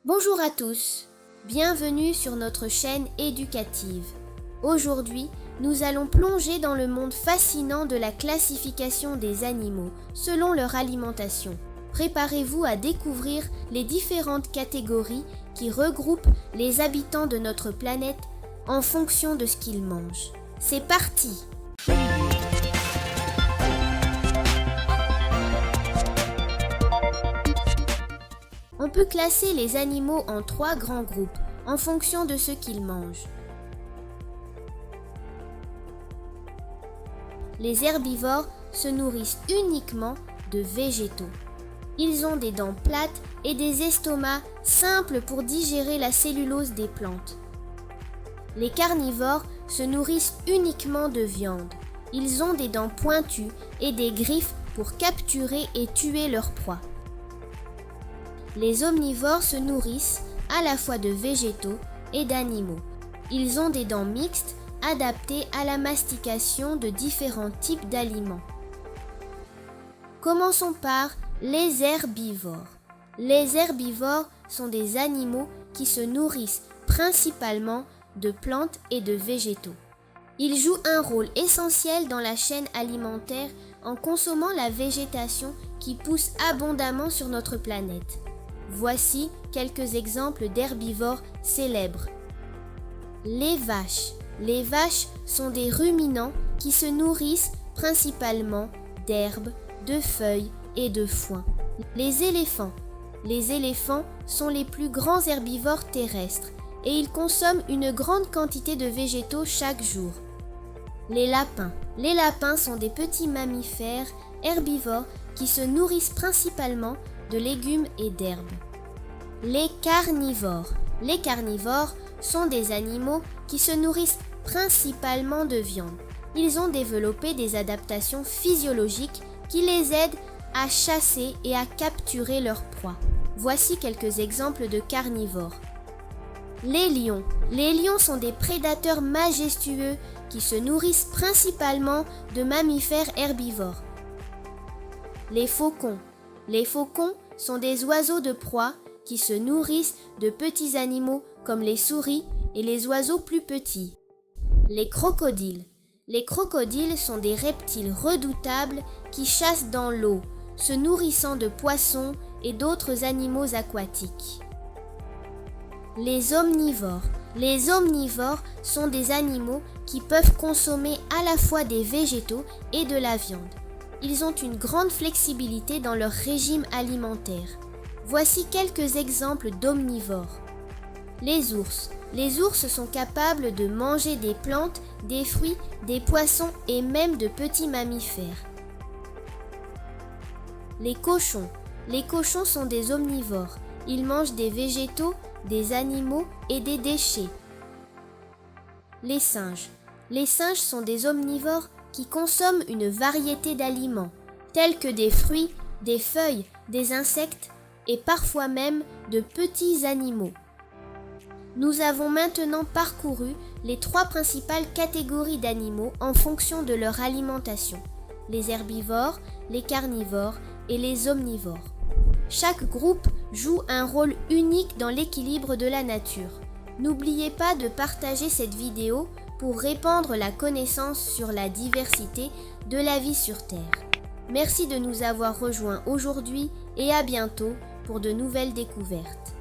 Bonjour à tous, bienvenue sur notre chaîne éducative. Aujourd'hui, nous allons plonger dans le monde fascinant de la classification des animaux selon leur alimentation. Préparez-vous à découvrir les différentes catégories qui regroupent les habitants de notre planète en fonction de ce qu'ils mangent. C'est parti! On peut classer les animaux en 3 grands groupes en fonction de ce qu'ils mangent. Les herbivores se nourrissent uniquement de végétaux. Ils ont des dents plates et des estomacs simples pour digérer la cellulose des plantes. Les carnivores se nourrissent uniquement de viande. Ils ont des dents pointues et des griffes pour capturer et tuer leurs proies. Les omnivores se nourrissent à la fois de végétaux et d'animaux. Ils ont des dents mixtes adaptées à la mastication de différents types d'aliments. Commençons par les herbivores. Les herbivores sont des animaux qui se nourrissent principalement de plantes et de végétaux. Ils jouent un rôle essentiel dans la chaîne alimentaire en consommant la végétation qui pousse abondamment sur notre planète. Voici quelques exemples d'herbivores célèbres. Les vaches. Les vaches sont des ruminants qui se nourrissent principalement d'herbes, de feuilles et de foin. Les éléphants. Les éléphants sont les plus grands herbivores terrestres et ils consomment une grande quantité de végétaux chaque jour. Les lapins. Les lapins sont des petits mammifères herbivores qui se nourrissent principalement de légumes et d'herbes. Les carnivores. Les carnivores sont des animaux qui se nourrissent principalement de viande. Ils ont développé des adaptations physiologiques qui les aident à chasser et à capturer leurs proies. Voici quelques exemples de carnivores. Les lions. Les lions sont des prédateurs majestueux qui se nourrissent principalement de mammifères herbivores. Les faucons. Les faucons sont des oiseaux de proie qui se nourrissent de petits animaux comme les souris et les oiseaux plus petits. Les crocodiles. Les crocodiles sont des reptiles redoutables qui chassent dans l'eau, se nourrissant de poissons et d'autres animaux aquatiques. Les omnivores. Les omnivores sont des animaux qui peuvent consommer à la fois des végétaux et de la viande. Ils ont une grande flexibilité dans leur régime alimentaire. Voici quelques exemples d'omnivores. Les ours. Les ours sont capables de manger des plantes, des fruits, des poissons et même de petits mammifères. Les cochons. Les cochons sont des omnivores. Ils mangent des végétaux, des animaux et des déchets. Les singes. Les singes sont des omnivores qui consomment une variété d'aliments, tels que des fruits, des feuilles, des insectes et parfois même de petits animaux. Nous avons maintenant parcouru les 3 principales catégories d'animaux en fonction de leur alimentation, les herbivores, les carnivores et les omnivores. Chaque groupe joue un rôle unique dans l'équilibre de la nature. N'oubliez pas de partager cette vidéo pour répandre la connaissance sur la diversité de la vie sur Terre. Merci de nous avoir rejoints aujourd'hui et à bientôt pour de nouvelles découvertes.